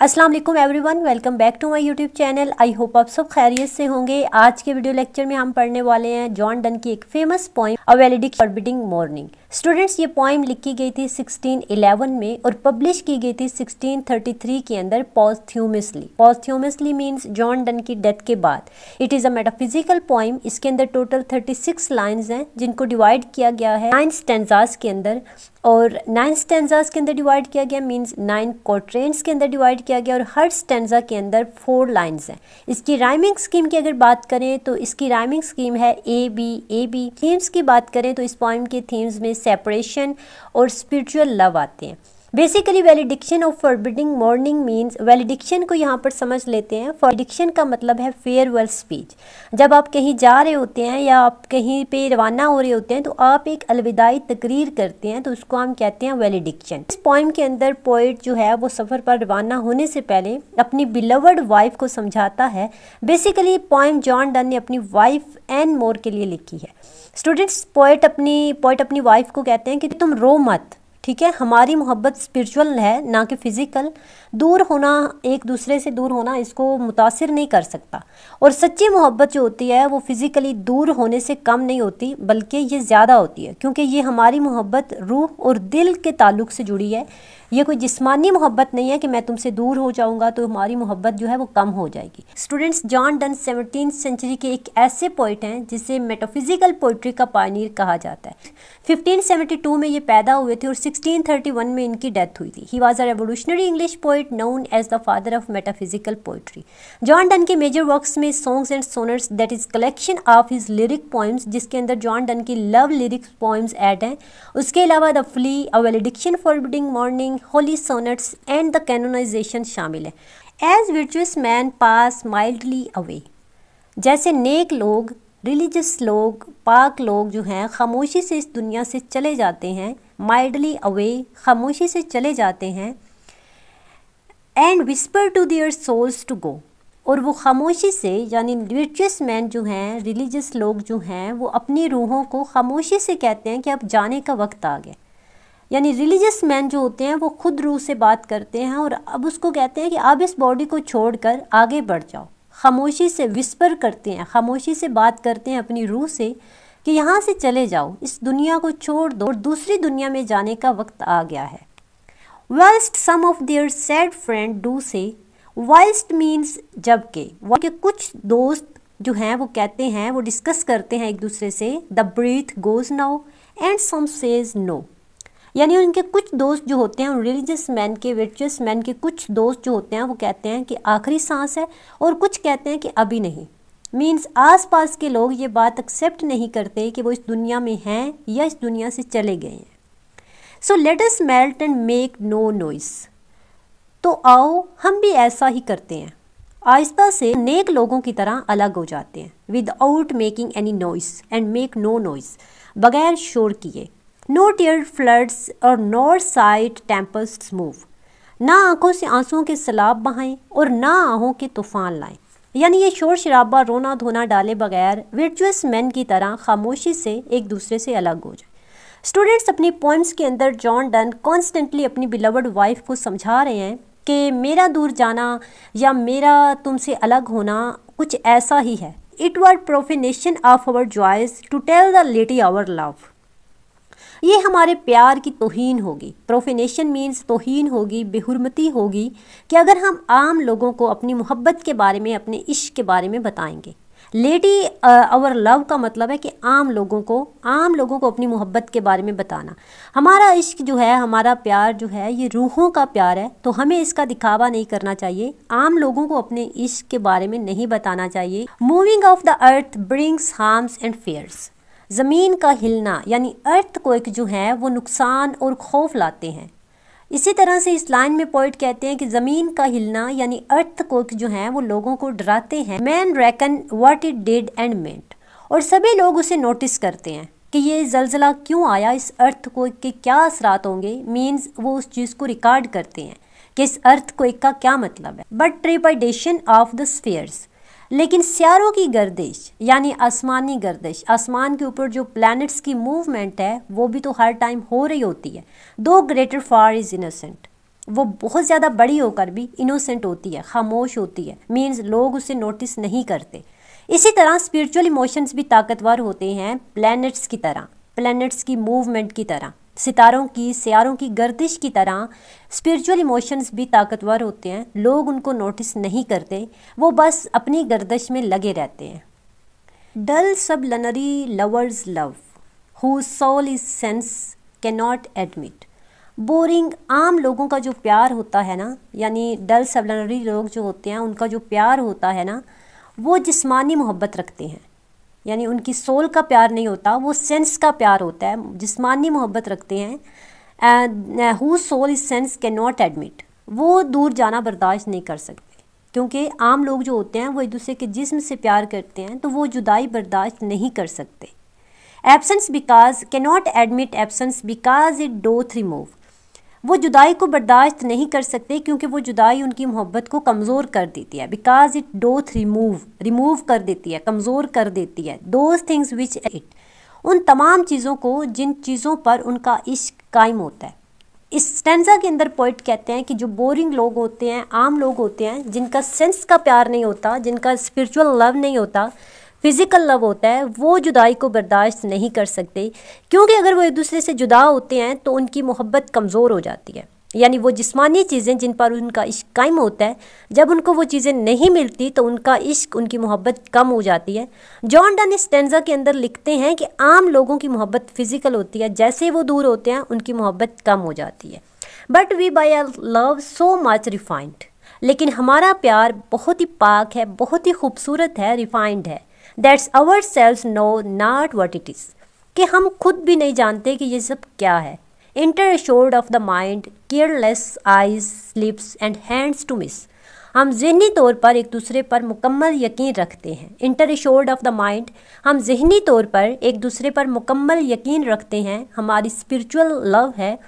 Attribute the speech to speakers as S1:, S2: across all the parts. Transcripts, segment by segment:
S1: अस्सलाम वालेकुम everyone, welcome back to my YouTube channel. I hope आप सब खैरियत से होंगे। आज के वीडियो लेक्चर में हम पढ़ने वाले हैं जॉन डन की एक फेमस पोइम अ वेलेडिक्ट फॉरबिडिंग मॉर्निंग। स्टूडेंट्स, ये पोइम लिखी गई थी 1611 में और पब्लिश की गई थी 1633 के अंदर पॉस्थ्यूमसली। पॉस्थ्यूमसली मीन्स जॉन डन की डेथ के बाद। It is a metaphysical poem. इसके अंदर टोटल 36 लाइन्स हैं जिनको डिवाइड किया गया है 9 स्टैंजास के अंदर, और 9 स्टैंजास के अंदर डिवाइड किया गया मीन्स 9 क्वाट्रेंट्स के अंदर डिवाइड किया गया, और हर स्टैंजा के अंदर 4 लाइन्स हैं। इसकी राइमिंग स्कीम की अगर बात करें तो इसकी राइमिंग स्कीम है ए बी। थीम्स की बात करें तो इस पोइम के थीम्स में सेपरेशन और स्पिरिचुअल लव आते हैं। Basically valediction of forbidding mourning means, valediction को यहाँ पर समझ लेते हैं। फॉरबिडिक्शन का मतलब है फेयरवेल स्पीच। जब आप कहीं जा रहे होते हैं या आप कहीं पे रवाना हो रहे होते हैं तो आप एक अलविदाई तकरीर करते हैं, तो उसको हम कहते हैं वैलिडिक्शन। इस पोइम के अंदर पोइट जो है वो सफ़र पर रवाना होने से पहले अपनी बिलवर्ड वाइफ को समझाता है। बेसिकली पोइम जॉन डन ने अपनी वाइफ एन मोर के लिए लिखी है। स्टूडेंट्स, पोइट अपनी वाइफ को कहते हैं कि तुम रो मत, ठीक है। हमारी मोहब्बत स्पिरिचुअल है ना कि फिज़िकल। दूर होना, एक दूसरे से दूर होना इसको मुतासिर नहीं कर सकता। और सच्ची मोहब्बत जो होती है वो फिज़िकली दूर होने से कम नहीं होती, बल्कि ये ज़्यादा होती है, क्योंकि ये हमारी मोहब्बत रूह और दिल के ताल्लुक़ से जुड़ी है। ये कोई जिस्मानी मोहब्बत नहीं है कि मैं तुमसे दूर हो जाऊंगा तो हमारी मोहब्बत जो है वो कम हो जाएगी। Students, John Donne 17th century के एक ऐसे पोइट हैं जिसे मेटाफिजिकल पोइट्री का पायनियर कहा जाता है। 1572 में ये पैदा हुए थे और 1631 में इनकी डेथ हुई थी। He was a revolutionary English poet known as the father of metaphysical poetry. John Donne के मेजर वर्क्स में songs and sonnets, that is collection of his lyric poems, जिसके अंदर जॉन डन की लव लिरिक्स पोइम्स ऐड हैं। उसके अलावा the flea, a valediction forbidding mourning, holy sonnets and the canonization शामिल है। As virtuous men pass mildly away, जैसे नेक लोग, रिलीजियस लोग, पाक लोग जो हैं खामोशी से इस दुनिया से चले जाते हैं। माइल्डली अवे, खामोशी से चले जाते हैं। And whisper to their souls to go, और वो खामोशी से, यानी वर्चुअस मैन जो हैं, रिलीजियस लोग जो हैं, वो अपनी रूहों को खामोशी से कहते हैं कि अब जाने का वक्त आ गया। यानी रिलीजियस मैन जो होते हैं वो खुद रूह से बात करते हैं और अब उसको कहते हैं कि अब इस बॉडी को छोड़कर आगे बढ़ जाओ। खामोशी से विस्पर करते हैं, खामोशी से बात करते हैं अपनी रूह से कि यहाँ से चले जाओ, इस दुनिया को छोड़ दो और दूसरी दुनिया में जाने का वक्त आ गया है। Whilst some of their sad friend do say, whilst means जबकि, के कुछ दोस्त जो हैं वो कहते हैं, वो डिस्कस करते हैं एक दूसरे से, the breath goes now and some says no. यानी उनके कुछ दोस्त जो होते हैं, रिलीजियस मैन के, वर्चुअस मैन के कुछ दोस्त जो होते हैं वो कहते हैं कि आखिरी सांस है, और कुछ कहते हैं कि अभी नहीं। मीन्स आसपास के लोग ये बात एक्सेप्ट नहीं करते कि वो इस दुनिया में हैं या इस दुनिया से चले गए हैं। So let us melt and make no noise, तो आओ हम भी ऐसा ही करते हैं, आहिस्ता से नेक लोगों की तरह अलग हो जाते हैं। Without making any noise and make no noise, बगैर शोर किए। नो टीयर फ्लड्स और नॉर साइट टेम्पल्स मूव, ना आंखों से आंसुओं के सैलाब बहाएं और ना आहों के तूफान लाएं। यानी ये शोर शराबा, रोना धोना डाले बगैर वर्चुअस मैन की तरह खामोशी से एक दूसरे से अलग हो जाए। स्टूडेंट्स, अपनी पोइम्स के अंदर जॉन डन कॉन्स्टेंटली अपनी बिलवर्ड वाइफ को समझा रहे हैं कि मेरा दूर जाना या मेरा तुमसे अलग होना कुछ ऐसा ही है। It were profanation of our joys to tell the laity our love, ये हमारे प्यार की तौहीन होगी। प्रोफेनेशन मीन्स तौहीन होगी, बेहुरमती होगी कि अगर हम आम लोगों को अपनी मोहब्बत के बारे में, अपने इश्क के बारे में बताएंगे। लेडी आवर लव का मतलब है कि आम लोगों को अपनी मोहब्बत के बारे में बताना। हमारा इश्क जो है, हमारा प्यार जो है, ये रूहों का प्यार है, तो हमें इसका दिखावा नहीं करना चाहिए। आम लोगों को अपने इश्क के बारे में नहीं बताना चाहिए। Moving of the earth brings harms and fears, ज़मीन का हिलना यानी अर्थ क्वेक जो है वो नुकसान और खौफ लाते हैं। इसी तरह से इस लाइन में पोइट कहते हैं कि ज़मीन का हिलना यानी अर्थ क्वेक जो है वो लोगों को डराते हैं। Men reckon what it did and meant, और सभी लोग उसे नोटिस करते हैं कि ये जलजला क्यों आया, इस अर्थ क्वेक के क्या असरात होंगे। मीन्स वो उस चीज़ को रिकॉर्ड करते हैं कि इस अर्थ क्वेक का क्या मतलब है। But trepidation of the spheres, लेकिन सियारों की गर्दिश यानी आसमानी गर्दिश, आसमान के ऊपर जो प्लैनेट्स की मूवमेंट है वो भी तो हर टाइम हो रही होती है। दो ग्रेटर फार इज इनोसेंट, वो बहुत ज़्यादा बड़ी होकर भी इनोसेंट होती है, खामोश होती है, मीन्स लोग उसे नोटिस नहीं करते। इसी तरह स्पिरिचुअल इमोशंस भी ताकतवर होते हैं प्लैनेट्स की तरह, प्लैनेट्स की मूवमेंट की तरह, सियारों की गर्दिश की तरह स्पिरिचुअल इमोशंस भी ताकतवर होते हैं। लोग उनको नोटिस नहीं करते, वो बस अपनी गर्दिश में लगे रहते हैं। Dull sublunary lovers love whose soul is sense cannot admit। Boring आम लोगों का जो प्यार होता है ना, यानी डल सबलनरी लोग जो होते हैं उनका जो प्यार होता है ना, वो जिस्मानी मोहब्बत रखते हैं, यानी उनकी सोल का प्यार नहीं होता, वो सेंस का प्यार होता है, जिस्मानी मोहब्बत रखते हैं। whose soul is sense cannot admit, वो दूर जाना बर्दाश्त नहीं कर सकते, क्योंकि आम लोग जो होते हैं वो एक दूसरे के जिस्म से प्यार करते हैं, तो वो जुदाई बर्दाश्त नहीं कर सकते। Absence because cannot admit absence because it doth remove, वो जुदाई को बर्दाश्त नहीं कर सकते क्योंकि वो जुदाई उनकी मोहब्बत को कमज़ोर कर देती है। बिकॉज इट डोथ रिमूव कर देती है, कमज़ोर कर देती है। दोज थिंग्स विच इट, उन तमाम चीज़ों को जिन चीज़ों पर उनका इश्क कायम होता है। इस स्टैंजा के अंदर पोइट कहते हैं कि जो बोरिंग लोग होते हैं, आम लोग होते हैं, जिनका सेंस का प्यार नहीं होता, जिनका स्पिरिचुअल लव नहीं होता, फिज़िकल लव होता है, वो जुदाई को बर्दाश्त नहीं कर सकते, क्योंकि अगर वो एक दूसरे से जुदा होते हैं तो उनकी मोहब्बत कमज़ोर हो जाती है। यानी वो जिस्मानी चीज़ें जिन पर उनका इश्क कायम होता है, जब उनको वो चीज़ें नहीं मिलती तो उनका इश्क, उनकी मोहब्बत कम हो जाती है। जॉन डन इस स्टैंजा के अंदर लिखते हैं कि आम लोगों की मोहब्बत फिज़िकल होती है, जैसे वो दूर होते हैं उनकी मोहब्बत कम हो जाती है। But we by a love so much refined, लेकिन हमारा प्यार बहुत ही पाक है, बहुत ही खूबसूरत है, रिफाइंड है। That's our selves know not what it is, कि हम खुद भी नहीं जानते कि ये सब क्या है। Inter assured of the mind, careless eyes, lips and hands to miss, हम ज़हनी तौर पर एक दूसरे पर मुकम्मल यकीन रखते हैं। Inter assured of the mind, हम ज़हनी तौर पर एक दूसरे पर मुकम्मल यकीन रखते हैं, हमारी स्पिरिचुअल लव है,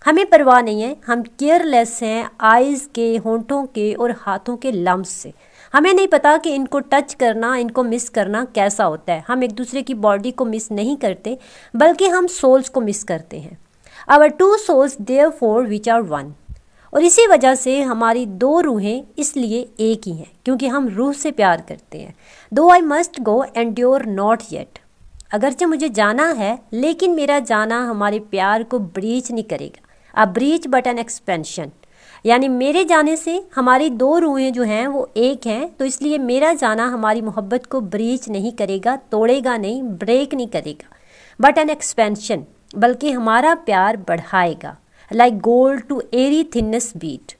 S1: हमें परवाह नहीं है, हम केयरलेस हैं आइज़ के, होंठों के और हाथों के लम्स से। हमें नहीं पता कि इनको टच करना, इनको मिस करना कैसा होता है। हम एक दूसरे की बॉडी को मिस नहीं करते, बल्कि हम सोल्स को मिस करते हैं। Our two souls therefore which are one, और इसी वजह से हमारी दो रूहें इसलिए एक ही हैं, क्योंकि हम रूह से प्यार करते हैं। दो I must go endure not yet, अगरचे मुझे जाना है लेकिन मेरा जाना हमारे प्यार को ब्रीच नहीं करेगा। A breach but N expansion, यानी मेरे जाने से हमारी दो रूहें जो हैं वो एक हैं, तो इसलिए मेरा जाना हमारी मोहब्बत को ब्रीच नहीं करेगा, तोड़ेगा नहीं, ब्रेक नहीं करेगा। बट एन एक्सपेंशन, बल्कि हमारा प्यार बढ़ाएगा। Like gold to airy thinness beat,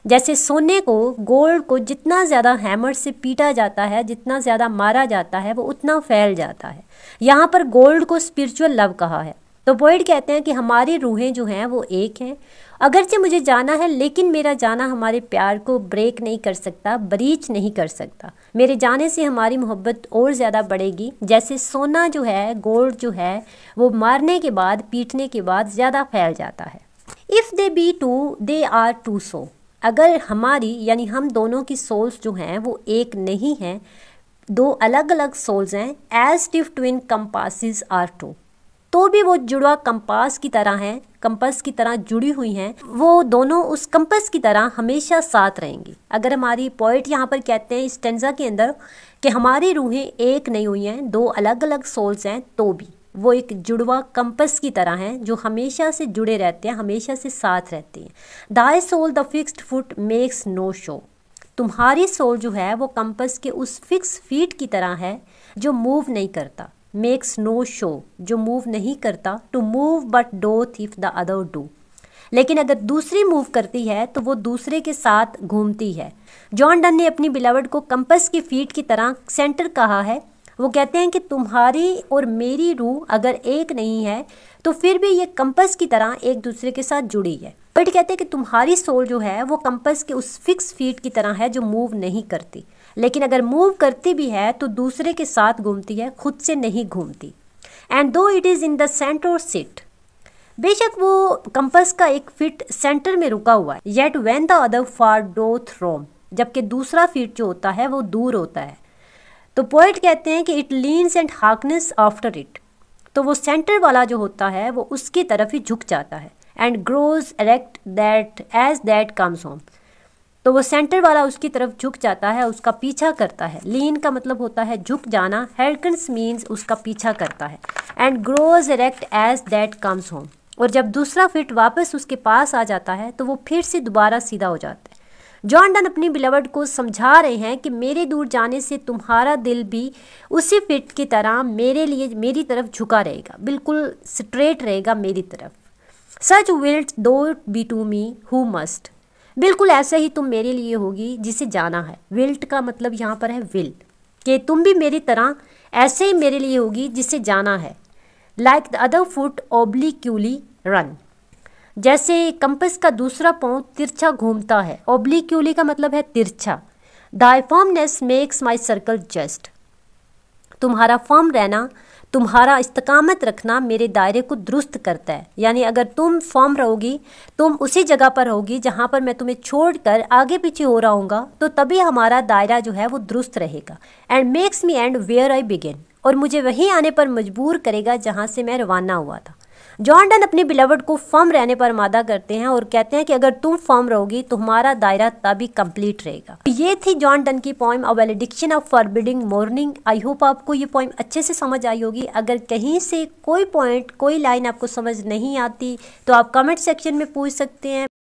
S1: जैसे सोने को, गोल्ड को जितना ज़्यादा हैमर से पीटा जाता है, जितना ज़्यादा मारा जाता है, वो उतना फैल जाता है। यहाँ पर गोल्ड को स्पिरिचुअल लव कहा है। तो पोएट कहते हैं कि हमारी रूहें जो हैं वो एक हैं, अगरचे मुझे जाना है लेकिन मेरा जाना हमारे प्यार को ब्रेक नहीं कर सकता, ब्रीच नहीं कर सकता। मेरे जाने से हमारी मोहब्बत और ज़्यादा बढ़ेगी। जैसे सोना जो है, गोल्ड जो है, वो मारने के बाद, पीटने के बाद ज़्यादा फैल जाता है। If they be two they are two so, अगर हमारी यानी हम दोनों की सोल्स जो हैं वो एक नहीं हैं, दो अलग अलग सोल्स हैं, as if twin compasses are two, तो भी वो जुड़वा कंपास की तरह हैं, कंपास की तरह जुड़ी हुई हैं, वो दोनों उस कंपास की तरह हमेशा साथ रहेंगी। अगर हमारी पोएट यहाँ पर कहते हैं इस स्टैंजा के अंदर कि हमारी रूहें एक नहीं हुई हैं, दो अलग अलग सोल्स हैं, तो भी वो एक जुड़वा कंपास की तरह हैं जो हमेशा से जुड़े रहते हैं, हमेशा से साथ रहते हैं। Thy soul the fixed foot makes no show, तुम्हारी सोल जो है वो कंपास के उस फिक्स फीट की तरह है जो मूव नहीं करता। मेक्स नो शो, जो मूव नहीं करता। To move but doth if the other do, लेकिन अगर दूसरी मूव करती है तो वो दूसरे के साथ घूमती है। जॉन डन ने अपनी बिलवड को कंपास की फीट की तरह सेंटर कहा है। वो कहते हैं कि तुम्हारी और मेरी रूह अगर एक नहीं है तो फिर भी ये कंपास की तरह एक दूसरे के साथ जुड़ी है। बट कहते हैं कि तुम्हारी सोल जो है वो कंपास के उस फिक्स फीट की तरह है जो मूव नहीं करती, लेकिन अगर मूव करती भी है तो दूसरे के साथ घूमती है, खुद से नहीं घूमती। And thou it is in the centre sit, बेशक वो कंपास का एक फीट सेंटर में रुका हुआ है। येट व्हेन द अदर फार डोथ रोम, जबकि दूसरा फीट जो होता है वो दूर होता है। तो पोएट कहते हैं कि it leans and Harkness after it, तो वो सेंटर वाला जो होता है वो उसकी तरफ ही झुक जाता है। And grows erect that as that comes home. तो वो सेंटर वाला उसकी तरफ झुक जाता है, उसका पीछा करता है। लीन का मतलब होता है झुक जाना, हेरकन्स मीन्स उसका पीछा करता है, and grows erect as that comes home. और जब दूसरा फिट वापस उसके पास आ जाता है तो वो फिर से दोबारा सीधा हो जाता है। जॉन डन अपनी बिलवड को समझा रहे हैं कि मेरे दूर जाने से तुम्हारा दिल भी उसी फिट की तरह मेरे लिए मेरी तरफ झुका रहेगा, बिल्कुल स्ट्रेट रहेगा मेरी तरफ। Such wilt thou be to me who must, बिल्कुल ऐसे ही तुम मेरे लिए होगी जिसे जाना है। विल्ट का मतलब यहाँ पर है विल, कि तुम भी मेरी तरह ऐसे ही मेरे लिए होगी जिसे जाना है। Like the other foot obliquely run, जैसे कंपस का दूसरा पांव तिरछा घूमता है। ओब्लिक्यूली का मतलब है तिरछा। Thy firmness makes my circle just, तुम्हारा फर्म रहना, तुम्हारा इस्तकामत रखना मेरे दायरे को दुरुस्त करता है। यानी अगर तुम फर्म रहोगी, तुम उसी जगह पर रहोगी जहाँ पर मैं तुम्हें छोड़कर आगे पीछे हो रहा हूँगा, तो तभी हमारा दायरा जो है वो दुरुस्त रहेगा। And makes me end where I begin, और मुझे वहीं आने पर मजबूर करेगा जहाँ से मैं रवाना हुआ था। जॉन डन अपने बिलवड को फर्म रहने पर मादा करते हैं और कहते हैं कि अगर तुम फर्म रहोगी तो हमारा दायरा तभी कंप्लीट रहेगा। ये थी जॉन डन की poem a valediction of forbidding mourning. I hope आपको ये पोइम अच्छे से समझ आई होगी। अगर कहीं से कोई पॉइंट, कोई लाइन आपको समझ नहीं आती तो आप कमेंट सेक्शन में पूछ सकते हैं।